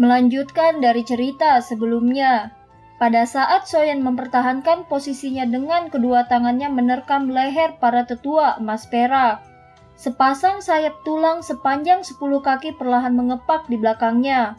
Melanjutkan dari cerita sebelumnya, pada saat Soyan mempertahankan posisinya dengan kedua tangannya menerkam leher para tetua emas perak, sepasang sayap tulang sepanjang 10 kaki perlahan mengepak di belakangnya.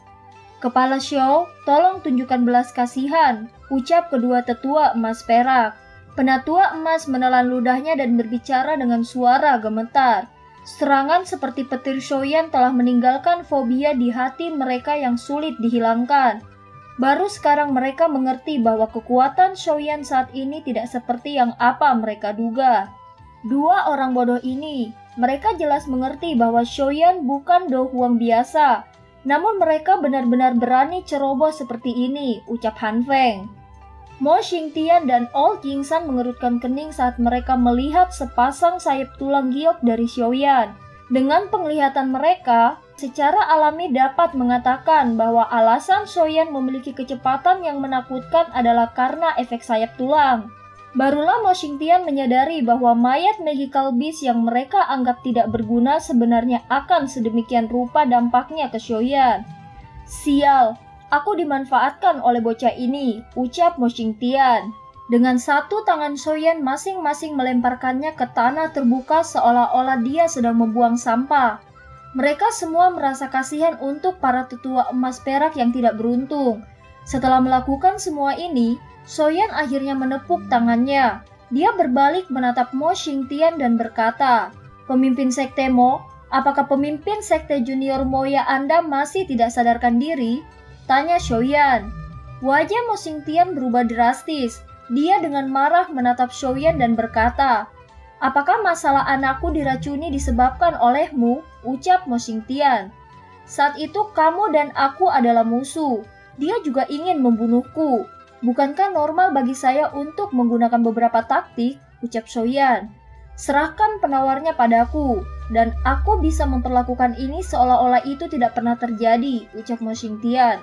"Kepala Xiao, tolong tunjukkan belas kasihan," ucap kedua tetua emas perak. Penatua emas menelan ludahnya dan berbicara dengan suara gemetar. Serangan seperti petir Soyan telah meninggalkan fobia di hati mereka yang sulit dihilangkan. Baru sekarang mereka mengerti bahwa kekuatan Soyan saat ini tidak seperti yang apa mereka duga. Dua orang bodoh ini, mereka jelas mengerti bahwa Soyan bukan Do Huang biasa. Namun mereka benar-benar berani ceroboh seperti ini, ucap Han Feng. Mo Xingtian dan Old Yingsan mengerutkan kening saat mereka melihat sepasang sayap tulang giok dari Xiaoyan. Dengan penglihatan mereka, secara alami dapat mengatakan bahwa alasan Xiaoyan memiliki kecepatan yang menakutkan adalah karena efek sayap tulang. Barulah Mo Xingtian menyadari bahwa mayat magical beast yang mereka anggap tidak berguna sebenarnya akan sedemikian rupa dampaknya ke Xiaoyan. "Sial, aku dimanfaatkan oleh bocah ini," ucap Mo Xingtian. Dengan satu tangan Xiaoyan masing-masing melemparkannya ke tanah terbuka seolah-olah dia sedang membuang sampah. Mereka semua merasa kasihan untuk para tetua emas perak yang tidak beruntung. Setelah melakukan semua ini, Xiaoyan akhirnya menepuk tangannya. Dia berbalik menatap Mo Xingtian dan berkata, "Pemimpin sekte Mo, apakah pemimpin sekte junior Moya Anda masih tidak sadarkan diri?" tanya Xiaoyan. Wajah Mo Xingtian berubah drastis. Dia dengan marah menatap Xiaoyan dan berkata, "Apakah masalah anakku diracuni disebabkan olehmu?" ucap Mo Xingtian. "Saat itu kamu dan aku adalah musuh. Dia juga ingin membunuhku. Bukankah normal bagi saya untuk menggunakan beberapa taktik?" ucap Xiaoyan. "Serahkan penawarnya padaku, dan aku bisa memperlakukan ini seolah-olah itu tidak pernah terjadi," ucap Mo Xingtian.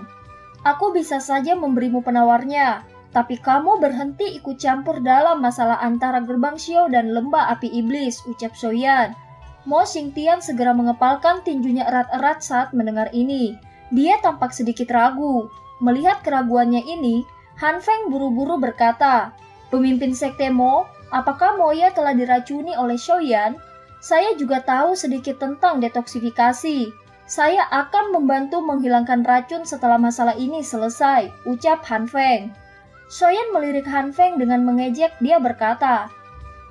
"Aku bisa saja memberimu penawarnya, tapi kamu berhenti ikut campur dalam masalah antara gerbang Xiao dan lembah api iblis," ucap Xiaoyan. Mo Xingtian segera mengepalkan tinjunya erat-erat saat mendengar ini. Dia tampak sedikit ragu. Melihat keraguannya ini, Han Feng buru-buru berkata, "Pemimpin sekte Mo, apakah Moya telah diracuni oleh Xiaoyan? Saya juga tahu sedikit tentang detoksifikasi. Saya akan membantu menghilangkan racun setelah masalah ini selesai," ucap Han Feng. Xiaoyan melirik Han Feng dengan mengejek. Dia berkata,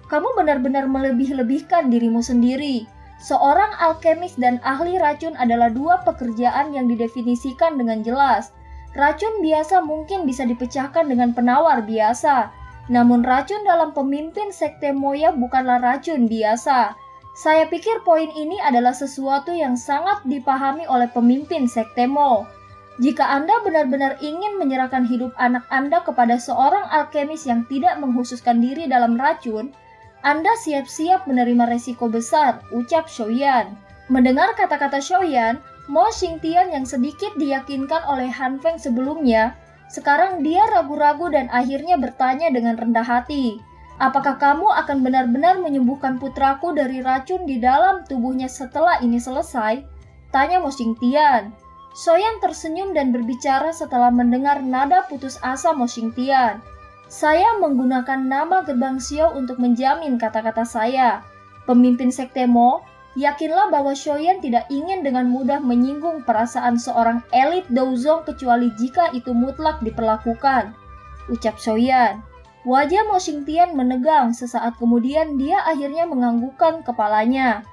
"Kamu benar-benar melebih-lebihkan dirimu sendiri. Seorang alkemis dan ahli racun adalah dua pekerjaan yang didefinisikan dengan jelas. Racun biasa mungkin bisa dipecahkan dengan penawar biasa, namun racun dalam pemimpin sekte Moya bukanlah racun biasa. Saya pikir poin ini adalah sesuatu yang sangat dipahami oleh pemimpin sekte Mo. Jika Anda benar-benar ingin menyerahkan hidup anak Anda kepada seorang alkemis yang tidak menghususkan diri dalam racun, Anda siap-siap menerima resiko besar," ucap Xiaoyan. Mendengar kata-kata Xiaoyan, Mo Xingtian yang sedikit diyakinkan oleh Han Feng sebelumnya, sekarang dia ragu-ragu dan akhirnya bertanya dengan rendah hati, "Apakah kamu akan benar-benar menyembuhkan putraku dari racun di dalam tubuhnya setelah ini selesai?" tanya Mo Xingtian. Xiaoyan tersenyum dan berbicara setelah mendengar nada putus asa Mo Xingtian. "Saya menggunakan nama gerbang Xiao untuk menjamin kata-kata saya. Pemimpin sekte Mo, yakinlah bahwa Xiaoyan tidak ingin dengan mudah menyinggung perasaan seorang elit Douzong kecuali jika itu mutlak diperlakukan," ucap Xiaoyan. Wajah Mo Xingtian menegang. Sesaat kemudian dia akhirnya menganggukkan kepalanya.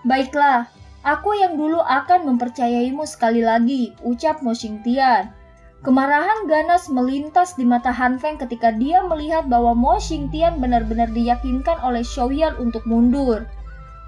"Baiklah, aku yang dulu akan mempercayaimu sekali lagi," ucap Mo Xingtian. Kemarahan ganas melintas di mata Han Feng ketika dia melihat bahwa Mo Xingtian benar-benar diyakinkan oleh Xiaoyan untuk mundur.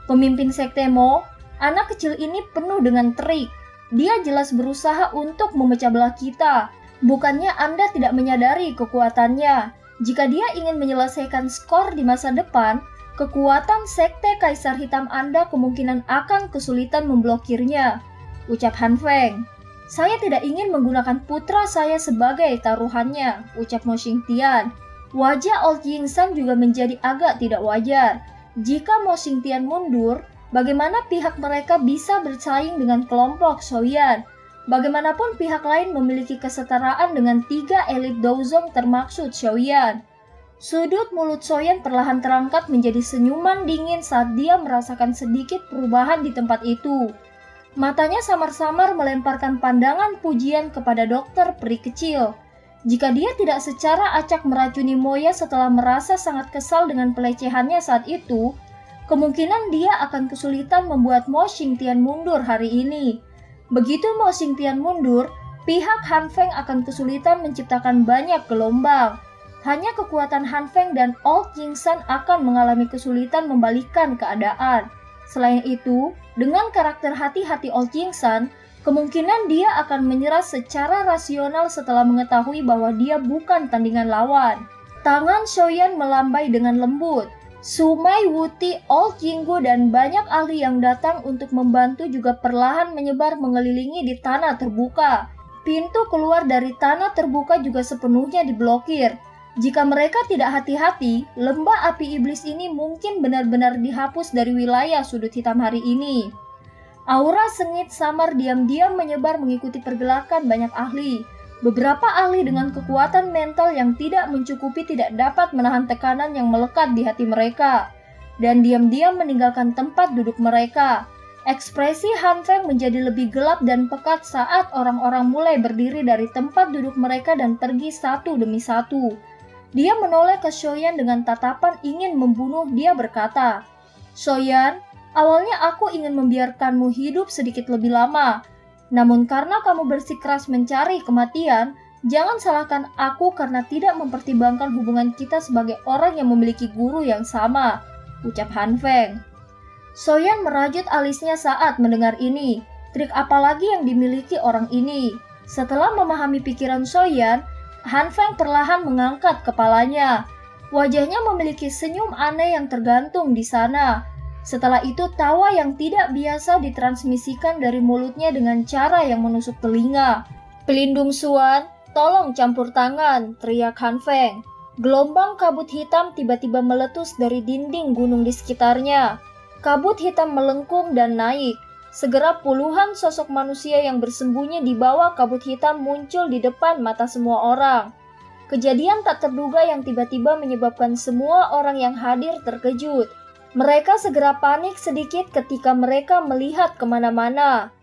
"Pemimpin sekte Mo, anak kecil ini penuh dengan trik. Dia jelas berusaha untuk memecah belah kita. Bukannya Anda tidak menyadari kekuatannya? Jika dia ingin menyelesaikan skor di masa depan, kekuatan sekte Kaisar Hitam Anda kemungkinan akan kesulitan memblokirnya," ucap Han Feng. "Saya tidak ingin menggunakan putra saya sebagai taruhannya," ucap Mo Xingtian. Wajah Old Yingsan juga menjadi agak tidak wajar. Jika Mo Xingtian mundur, bagaimana pihak mereka bisa bersaing dengan kelompok Xiaoyan? Bagaimanapun pihak lain memiliki kesetaraan dengan 3 elit Douzong termaksud Xiaoyan. Sudut mulut Soyan perlahan terangkat menjadi senyuman dingin saat dia merasakan sedikit perubahan di tempat itu. Matanya samar-samar melemparkan pandangan pujian kepada dokter peri kecil. Jika dia tidak secara acak meracuni Moya setelah merasa sangat kesal dengan pelecehannya saat itu, kemungkinan dia akan kesulitan membuat Mo Xingtian mundur hari ini. Begitu Mo Xingtian mundur, pihak Han Feng akan kesulitan menciptakan banyak gelombang. Hanya kekuatan Han Feng dan Old Jingsan akan mengalami kesulitan membalikkan keadaan. Selain itu, dengan karakter hati-hati Old Jingsan, kemungkinan dia akan menyerah secara rasional setelah mengetahui bahwa dia bukan tandingan lawan. Tangan Xiaoyan melambai dengan lembut. Sumai Wuti, Old Jinggu, dan banyak ahli yang datang untuk membantu juga perlahan menyebar mengelilingi di tanah terbuka. Pintu keluar dari tanah terbuka juga sepenuhnya diblokir. Jika mereka tidak hati-hati, lembah api iblis ini mungkin benar-benar dihapus dari wilayah sudut hitam hari ini. Aura sengit samar diam-diam menyebar mengikuti pergerakan banyak ahli. Beberapa ahli dengan kekuatan mental yang tidak mencukupi tidak dapat menahan tekanan yang melekat di hati mereka, dan diam-diam meninggalkan tempat duduk mereka. Ekspresi Han Feng menjadi lebih gelap dan pekat saat orang-orang mulai berdiri dari tempat duduk mereka dan pergi satu demi satu. Dia menoleh ke Xiaoyan dengan tatapan ingin membunuh. Dia berkata, "Xiaoyan, awalnya aku ingin membiarkanmu hidup sedikit lebih lama. Namun karena kamu bersikeras mencari kematian, jangan salahkan aku karena tidak mempertimbangkan hubungan kita sebagai orang yang memiliki guru yang sama," ucap Han Feng. Xiaoyan merajut alisnya saat mendengar ini. Trik apa lagi yang dimiliki orang ini? Setelah memahami pikiran Xiaoyan, Han Feng perlahan mengangkat kepalanya. Wajahnya memiliki senyum aneh yang tergantung di sana. Setelah itu tawa yang tidak biasa ditransmisikan dari mulutnya dengan cara yang menusuk telinga. "Pelindung Suan, tolong campur tangan," teriak Han Feng. Gelombang kabut hitam tiba-tiba meletus dari dinding gunung di sekitarnya. Kabut hitam melengkung dan naik. Segera puluhan sosok manusia yang bersembunyi di bawah kabut hitam muncul di depan mata semua orang. Kejadian tak terduga yang tiba-tiba menyebabkan semua orang yang hadir terkejut. Mereka segera panik sedikit ketika mereka melihat kemana-mana.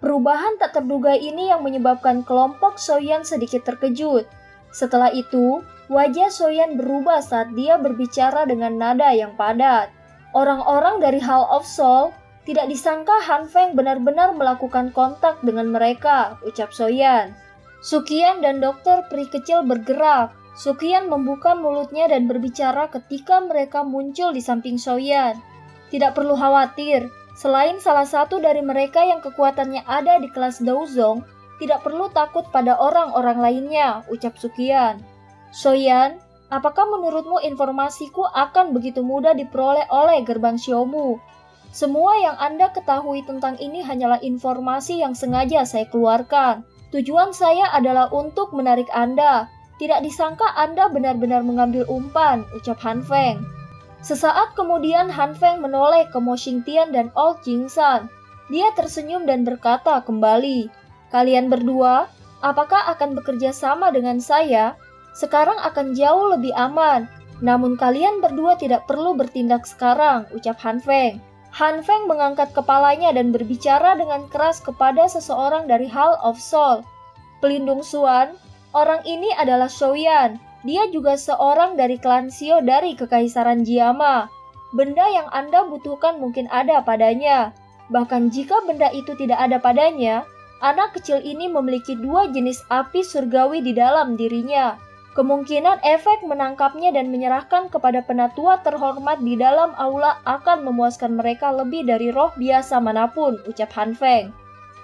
Perubahan tak terduga ini yang menyebabkan kelompok Xiaoyan sedikit terkejut. Setelah itu, wajah Xiaoyan berubah saat dia berbicara dengan nada yang padat. Orang-orang dari Hall of Soul, tidak disangka Han Feng benar-benar melakukan kontak dengan mereka, ucap Xiaoyan. Suqian dan dokter peri kecil bergerak. Suqian membuka mulutnya dan berbicara ketika mereka muncul di samping Xiaoyan. Tidak perlu khawatir, selain salah satu dari mereka yang kekuatannya ada di kelas Douzong, tidak perlu takut pada orang-orang lainnya, ucap Suqian. Xiaoyan, apakah menurutmu informasiku akan begitu mudah diperoleh oleh gerbang Xiaomu? Semua yang Anda ketahui tentang ini hanyalah informasi yang sengaja saya keluarkan. Tujuan saya adalah untuk menarik Anda. Tidak disangka Anda benar-benar mengambil umpan, ucap Han Feng. Sesaat kemudian Han Feng menoleh ke Mo Xingtian dan Old Jingsan. Dia tersenyum dan berkata kembali, "Kalian berdua, apakah akan bekerja sama dengan saya? Sekarang akan jauh lebih aman. Namun kalian berdua tidak perlu bertindak sekarang," ucap Han Feng. Han Feng mengangkat kepalanya dan berbicara dengan keras kepada seseorang dari Hall of Soul. "Pelindung Suan, orang ini adalah Xiaoyan. Dia juga seorang dari klan Xiao dari Kekaisaran Jiama. Benda yang Anda butuhkan mungkin ada padanya. Bahkan jika benda itu tidak ada padanya, anak kecil ini memiliki 2 jenis api surgawi di dalam dirinya. Kemungkinan efek menangkapnya dan menyerahkan kepada penatua terhormat di dalam aula akan memuaskan mereka lebih dari roh biasa manapun," ucap Han Feng.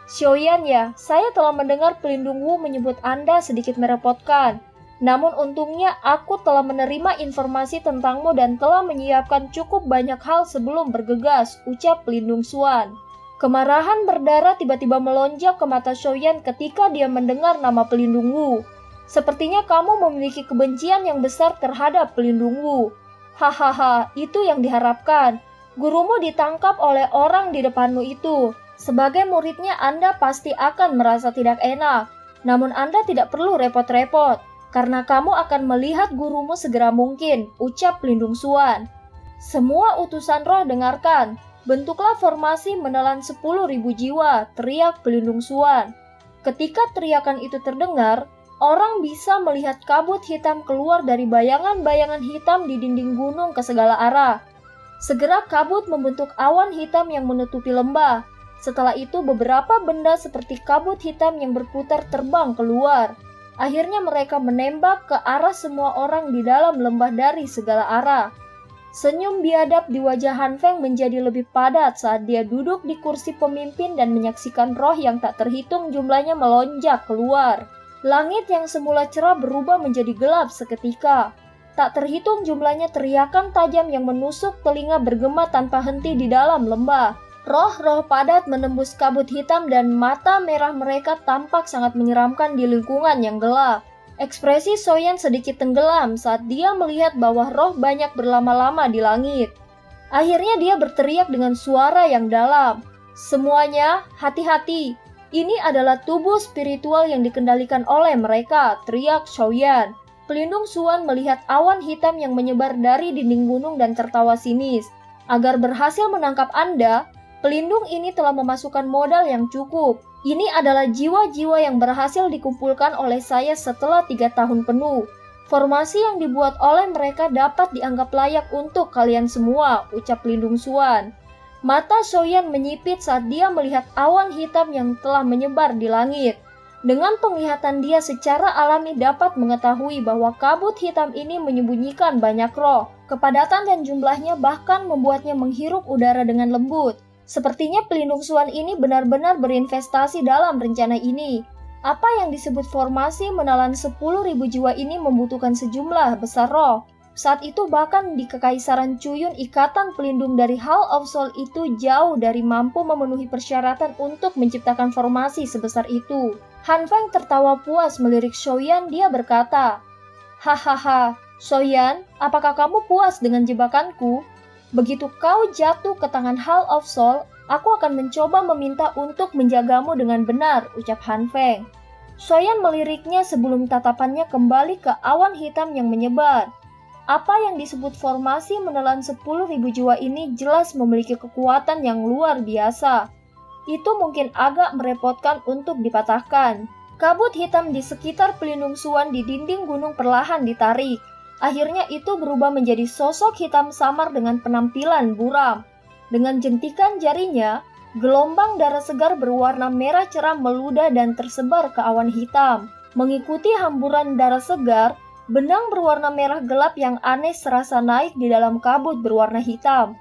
"Xiaoyan ya, saya telah mendengar pelindung Wu menyebut Anda sedikit merepotkan. Namun untungnya aku telah menerima informasi tentangmu dan telah menyiapkan cukup banyak hal sebelum bergegas," ucap pelindung Suan. Kemarahan berdarah tiba-tiba melonjak ke mata Xiaoyan ketika dia mendengar nama pelindung Wu. "Sepertinya kamu memiliki kebencian yang besar terhadap pelindung Wu. Hahaha, itu yang diharapkan. Gurumu ditangkap oleh orang di depanmu itu. Sebagai muridnya Anda pasti akan merasa tidak enak. Namun Anda tidak perlu repot-repot, karena kamu akan melihat gurumu segera mungkin, ucap Pelindung Suan. Semua utusan roh dengarkan, bentuklah formasi menelan 10.000 jiwa, teriak Pelindung Suan. Ketika teriakan itu terdengar, orang bisa melihat kabut hitam keluar dari bayangan-bayangan hitam di dinding gunung ke segala arah. Segera kabut membentuk awan hitam yang menutupi lembah. Setelah itu beberapa benda seperti kabut hitam yang berputar terbang keluar. Akhirnya mereka menembak ke arah semua orang di dalam lembah dari segala arah. Senyum biadab di wajah Han Feng menjadi lebih padat saat dia duduk di kursi pemimpin dan menyaksikan roh yang tak terhitung jumlahnya melonjak keluar. Langit yang semula cerah berubah menjadi gelap seketika. Tak terhitung jumlahnya teriakan tajam yang menusuk telinga bergema tanpa henti di dalam lembah. Roh-roh padat menembus kabut hitam dan mata merah mereka tampak sangat menyeramkan di lingkungan yang gelap. Ekspresi Soyan sedikit tenggelam saat dia melihat bahwa roh banyak berlama-lama di langit. Akhirnya dia berteriak dengan suara yang dalam. Semuanya, hati-hati. Ini adalah tubuh spiritual yang dikendalikan oleh mereka, teriak Soyan. Pelindung Suan melihat awan hitam yang menyebar dari dinding gunung dan tertawa sinis. Agar berhasil menangkap Anda, pelindung ini telah memasukkan modal yang cukup. Ini adalah jiwa-jiwa yang berhasil dikumpulkan oleh saya setelah 3 tahun penuh. Formasi yang dibuat oleh mereka dapat dianggap layak untuk kalian semua, ucap Pelindung Suan. Mata Soyan menyipit saat dia melihat awan hitam yang telah menyebar di langit. Dengan penglihatan dia secara alami dapat mengetahui bahwa kabut hitam ini menyembunyikan banyak roh. Kepadatan dan jumlahnya bahkan membuatnya menghirup udara dengan lembut. Sepertinya Pelindung Suan ini benar-benar berinvestasi dalam rencana ini. Apa yang disebut formasi menelan 10.000 jiwa ini membutuhkan sejumlah besar roh. Saat itu bahkan di Kekaisaran Cuyun ikatan pelindung dari Hall of Soul itu jauh dari mampu memenuhi persyaratan untuk menciptakan formasi sebesar itu. Han Feng tertawa puas melirik Soyan, dia berkata, "Hahaha, Soyan, apakah kamu puas dengan jebakanku? Begitu kau jatuh ke tangan Hall of Soul, aku akan mencoba meminta untuk menjagamu dengan benar," ucap Han Feng. Soyan meliriknya sebelum tatapannya kembali ke awan hitam yang menyebar. Apa yang disebut formasi menelan 10.000 jiwa ini jelas memiliki kekuatan yang luar biasa. Itu mungkin agak merepotkan untuk dipatahkan. Kabut hitam di sekitar Pelindung Suan di dinding gunung perlahan ditarik. Akhirnya itu berubah menjadi sosok hitam samar dengan penampilan buram. Dengan jentikan jarinya, gelombang darah segar berwarna merah cerah meludah dan tersebar ke awan hitam. Mengikuti hamburan darah segar, benang berwarna merah gelap yang aneh serasa naik di dalam kabut berwarna hitam.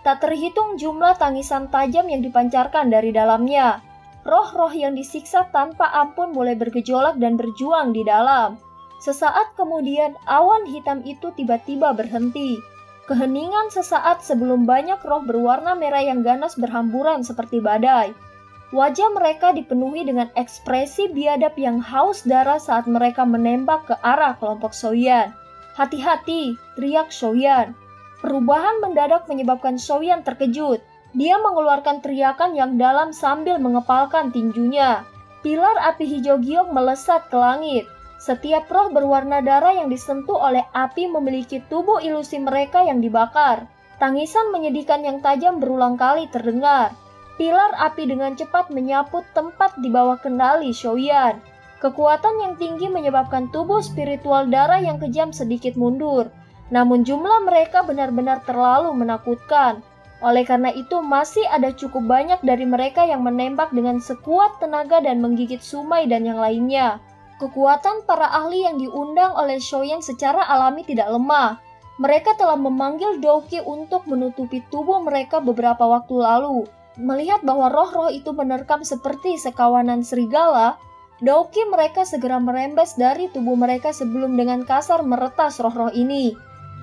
Tak terhitung jumlah tangisan tajam yang dipancarkan dari dalamnya. Roh-roh yang disiksa tanpa ampun mulai bergejolak dan berjuang di dalam. Sesaat kemudian awan hitam itu tiba-tiba berhenti. Keheningan sesaat sebelum banyak roh berwarna merah yang ganas berhamburan seperti badai. Wajah mereka dipenuhi dengan ekspresi biadab yang haus darah saat mereka menembak ke arah kelompok Soyan. "Hati-hati," teriak Soyan. Perubahan mendadak menyebabkan Soyan terkejut. Dia mengeluarkan teriakan yang dalam sambil mengepalkan tinjunya. Pilar api hijau giok melesat ke langit. Setiap roh berwarna darah yang disentuh oleh api memiliki tubuh ilusi mereka yang dibakar. Tangisan menyedihkan yang tajam berulang kali terdengar. Pilar api dengan cepat menyapu tempat di bawah kendali Soyan. Kekuatan yang tinggi menyebabkan tubuh spiritual darah yang kejam sedikit mundur. Namun jumlah mereka benar-benar terlalu menakutkan. Oleh karena itu masih ada cukup banyak dari mereka yang menembak dengan sekuat tenaga dan menggigit Sumai dan yang lainnya. Kekuatan para ahli yang diundang oleh Soyan secara alami tidak lemah. Mereka telah memanggil Douki untuk menutupi tubuh mereka beberapa waktu lalu. Melihat bahwa roh-roh itu menerkam seperti sekawanan serigala, Douki mereka segera merembes dari tubuh mereka sebelum dengan kasar meretas roh-roh ini.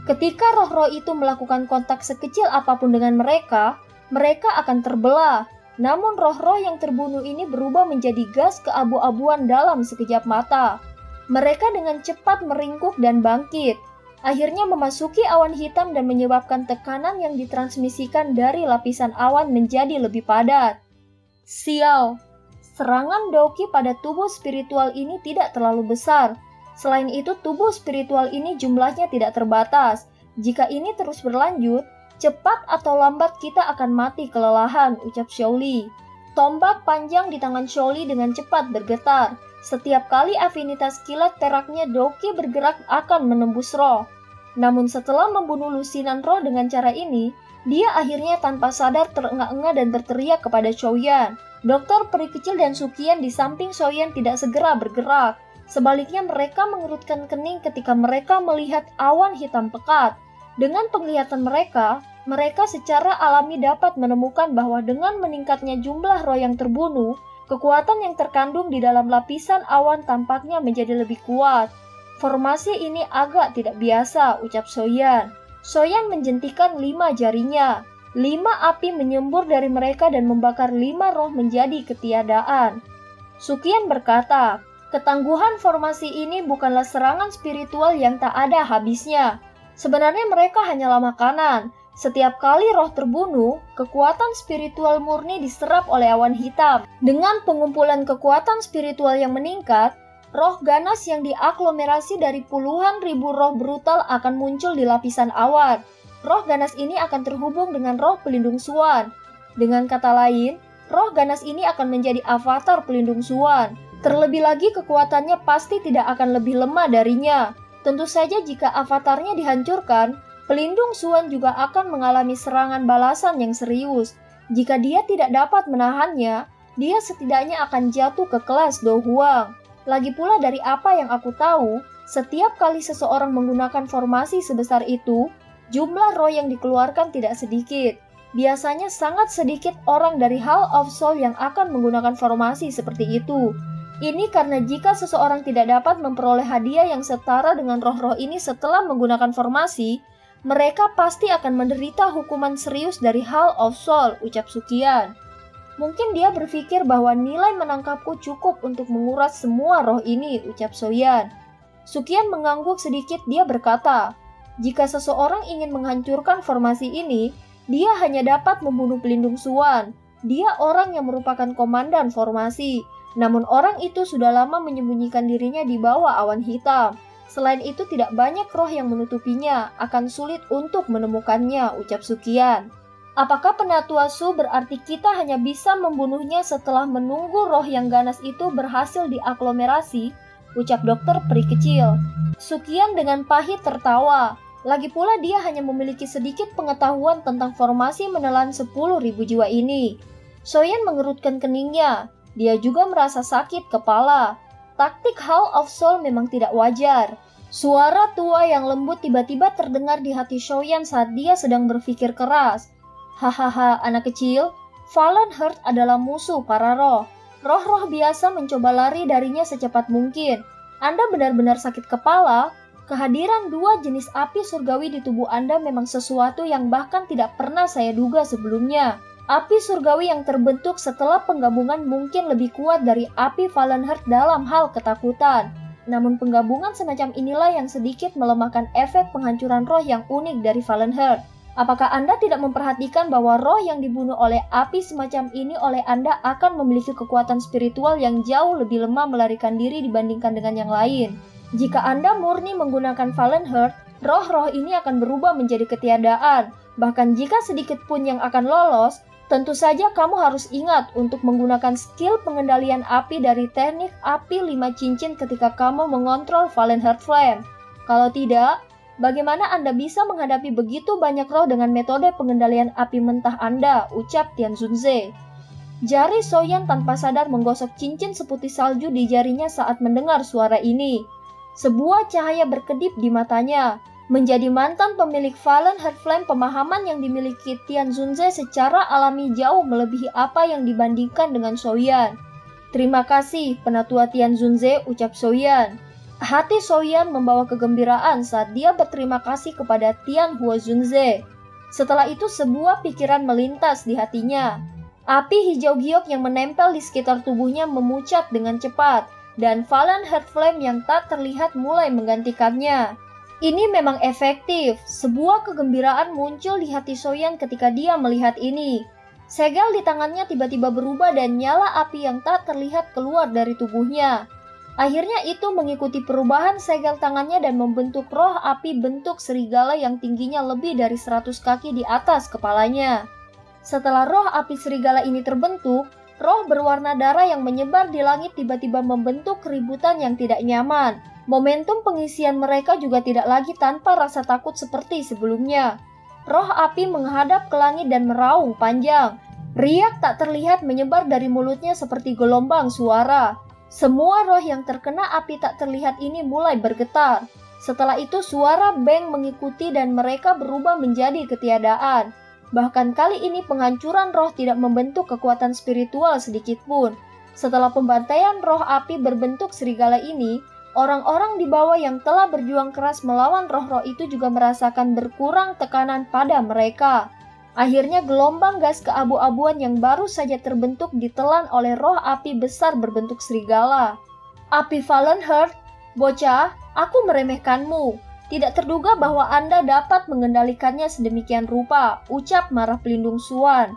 Ketika roh-roh itu melakukan kontak sekecil apapun dengan mereka, mereka akan terbelah. Namun roh-roh yang terbunuh ini berubah menjadi gas keabu-abuan dalam sekejap mata. Mereka dengan cepat meringkuk dan bangkit. Akhirnya memasuki awan hitam dan menyebabkan tekanan yang ditransmisikan dari lapisan awan menjadi lebih padat. Sial, serangan Doki pada tubuh spiritual ini tidak terlalu besar. Selain itu, tubuh spiritual ini jumlahnya tidak terbatas. Jika ini terus berlanjut, cepat atau lambat kita akan mati kelelahan, ucap Xiaoli. Tombak panjang di tangan Xiaoli dengan cepat bergetar. Setiap kali afinitas kilat peraknya Doki bergerak akan menembus roh. Namun setelah membunuh lusinan roh dengan cara ini, dia akhirnya tanpa sadar terengah-engah dan berteriak kepada Xiaoyan. Dokter peri kecil dan Suqian di samping Xiaoyan tidak segera bergerak. Sebaliknya mereka mengerutkan kening ketika mereka melihat awan hitam pekat. Dengan penglihatan mereka secara alami dapat menemukan bahwa dengan meningkatnya jumlah roh yang terbunuh, kekuatan yang terkandung di dalam lapisan awan tampaknya menjadi lebih kuat. Formasi ini agak tidak biasa, ucap Xiaoyan. Xiaoyan menjentikan 5 jarinya. 5 api menyembur dari mereka dan membakar 5 roh menjadi ketiadaan. Suqian berkata, ketangguhan formasi ini bukanlah serangan spiritual yang tak ada habisnya. Sebenarnya mereka hanyalah makanan. Setiap kali roh terbunuh, kekuatan spiritual murni diserap oleh awan hitam. Dengan pengumpulan kekuatan spiritual yang meningkat, roh ganas yang diaglomerasi dari puluhan ribu roh brutal akan muncul di lapisan awan. Roh ganas ini akan terhubung dengan roh pelindung Xuan. Dengan kata lain, roh ganas ini akan menjadi avatar pelindung Xuan. Terlebih lagi kekuatannya pasti tidak akan lebih lemah darinya. Tentu saja jika avatarnya dihancurkan, pelindung Xuan juga akan mengalami serangan balasan yang serius. Jika dia tidak dapat menahannya, dia setidaknya akan jatuh ke kelas Do Huang. Lagi pula dari apa yang aku tahu, setiap kali seseorang menggunakan formasi sebesar itu, jumlah roh yang dikeluarkan tidak sedikit. Biasanya sangat sedikit orang dari Hall of Soul yang akan menggunakan formasi seperti itu. Ini karena jika seseorang tidak dapat memperoleh hadiah yang setara dengan roh-roh ini setelah menggunakan formasi, mereka pasti akan menderita hukuman serius dari Hall of Soul, ucap Suqian. Mungkin dia berpikir bahwa nilai menangkapku cukup untuk menguras semua roh ini, ucap Xiaoyan. Suqian mengangguk sedikit, dia berkata, jika seseorang ingin menghancurkan formasi ini, dia hanya dapat membunuh pelindung Xuan. Dia orang yang merupakan komandan formasi. Namun orang itu sudah lama menyembunyikan dirinya di bawah awan hitam. Selain itu tidak banyak roh yang menutupinya, akan sulit untuk menemukannya, ucap Suqian. Apakah Penatua Su berarti kita hanya bisa membunuhnya setelah menunggu roh yang ganas itu berhasil diaglomerasi? Ucap dokter peri kecil. Suqian dengan pahit tertawa. Lagi pula dia hanya memiliki sedikit pengetahuan tentang formasi menelan 10.000 jiwa ini. Xiaoyan mengerutkan keningnya. Dia juga merasa sakit kepala. Taktik Hall of Soul memang tidak wajar. Suara tua yang lembut tiba-tiba terdengar di hati Xiaoyan saat dia sedang berpikir keras. Hahaha, anak kecil, Fallen Heart adalah musuh para roh. Roh-roh biasa mencoba lari darinya secepat mungkin. Anda benar-benar sakit kepala? Kehadiran 2 jenis api surgawi di tubuh Anda memang sesuatu yang bahkan tidak pernah saya duga sebelumnya. Api surgawi yang terbentuk setelah penggabungan mungkin lebih kuat dari api Fallen Heart dalam hal ketakutan. Namun penggabungan semacam inilah yang sedikit melemahkan efek penghancuran roh yang unik dari Fallen Heart. Apakah Anda tidak memperhatikan bahwa roh yang dibunuh oleh api semacam ini oleh Anda akan memiliki kekuatan spiritual yang jauh lebih lemah melarikan diri dibandingkan dengan yang lain? Jika Anda murni menggunakan Fallen Heart, roh-roh ini akan berubah menjadi ketiadaan. Bahkan jika sedikit pun yang akan lolos, tentu saja kamu harus ingat untuk menggunakan skill pengendalian api dari teknik api 5 cincin ketika kamu mengontrol Fallen Heart Flame. Kalau tidak, bagaimana Anda bisa menghadapi begitu banyak roh dengan metode pengendalian api mentah Anda, ucap Tian Zunze. Jari Xiaoyan tanpa sadar menggosok cincin seputih salju di jarinya saat mendengar suara ini. Sebuah cahaya berkedip di matanya. Menjadi mantan pemilik Fallen Heart Flame, pemahaman yang dimiliki Tian Zunze secara alami jauh melebihi apa yang dibandingkan dengan Xiaoyan. Terima kasih, Penatua Tian Zunze, ucap Xiaoyan. Hati Xiaoyan membawa kegembiraan saat dia berterima kasih kepada Tian Hua Zunze. Setelah itu sebuah pikiran melintas di hatinya. Api hijau giok yang menempel di sekitar tubuhnya memucat dengan cepat, dan Fallen Heart Flame yang tak terlihat mulai menggantikannya. Ini memang efektif. Sebuah kegembiraan muncul di hati Xiaoyan ketika dia melihat ini. Segel di tangannya tiba-tiba berubah dan nyala api yang tak terlihat keluar dari tubuhnya. Akhirnya itu mengikuti perubahan segel tangannya dan membentuk roh api bentuk serigala yang tingginya lebih dari 100 kaki di atas kepalanya. Setelah roh api serigala ini terbentuk, roh berwarna darah yang menyebar di langit tiba-tiba membentuk keributan yang tidak nyaman. Momentum pengisian mereka juga tidak lagi tanpa rasa takut seperti sebelumnya. Roh api menghadap ke langit dan meraung panjang. Riak tak terlihat menyebar dari mulutnya seperti gelombang suara. Semua roh yang terkena api tak terlihat ini mulai bergetar. Setelah itu suara beng mengikuti dan mereka berubah menjadi ketiadaan. Bahkan kali ini penghancuran roh tidak membentuk kekuatan spiritual sedikit pun. Setelah pembantaian roh api berbentuk serigala ini, orang-orang di bawah yang telah berjuang keras melawan roh-roh itu juga merasakan berkurang tekanan pada mereka. Akhirnya gelombang gas keabu-abuan yang baru saja terbentuk ditelan oleh roh api besar berbentuk serigala. Api Fallen Heart, bocah, aku meremehkanmu. Tidak terduga bahwa Anda dapat mengendalikannya sedemikian rupa, ucap marah pelindung Suan.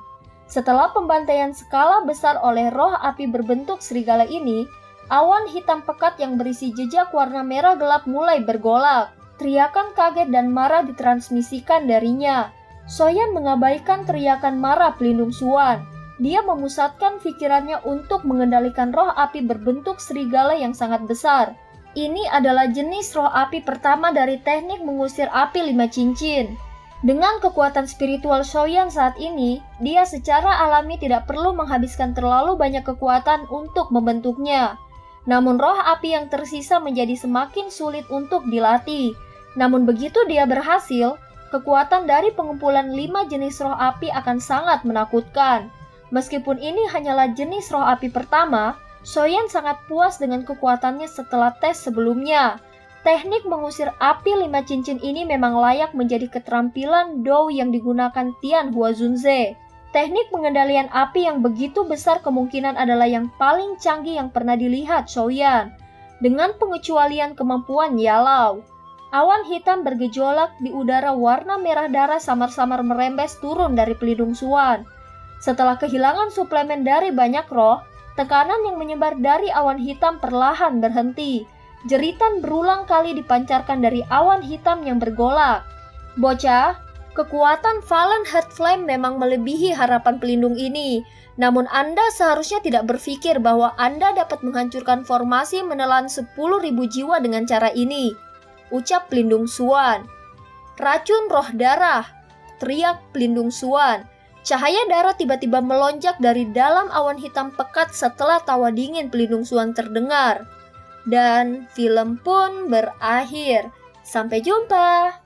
Setelah pembantaian skala besar oleh roh api berbentuk serigala ini, awan hitam pekat yang berisi jejak warna merah gelap mulai bergolak. Teriakan kaget dan marah ditransmisikan darinya. Soyan mengabaikan teriakan marah pelindung Suan. Dia memusatkan pikirannya untuk mengendalikan roh api berbentuk serigala yang sangat besar. Ini adalah jenis roh api pertama dari teknik mengusir api 5 cincin. Dengan kekuatan spiritual Soyan saat ini, dia secara alami tidak perlu menghabiskan terlalu banyak kekuatan untuk membentuknya. Namun roh api yang tersisa menjadi semakin sulit untuk dilatih. Namun begitu dia berhasil, kekuatan dari pengumpulan 5 jenis roh api akan sangat menakutkan. Meskipun ini hanyalah jenis roh api pertama, Soyan sangat puas dengan kekuatannya setelah tes sebelumnya. Teknik mengusir api 5 cincin ini memang layak menjadi keterampilan Dou yang digunakan Tian Huazunze. Teknik pengendalian api yang begitu besar kemungkinan adalah yang paling canggih yang pernah dilihat Soyan. Dengan pengecualian kemampuan Yalau. Awan hitam bergejolak di udara warna merah darah samar-samar merembes turun dari pelindung Suan. Setelah kehilangan suplemen dari banyak roh, tekanan yang menyebar dari awan hitam perlahan berhenti. Jeritan berulang kali dipancarkan dari awan hitam yang bergolak. Bocah, kekuatan Fallen Heart Flame memang melebihi harapan pelindung ini. Namun Anda seharusnya tidak berpikir bahwa Anda dapat menghancurkan formasi menelan 10.000 jiwa dengan cara ini. Ucap pelindung Suan. Racun roh darah, teriak pelindung Suan. Cahaya darah tiba-tiba melonjak dari dalam awan hitam pekat setelah tawa dingin pelindung Suan terdengar. Dan film pun berakhir. Sampai jumpa.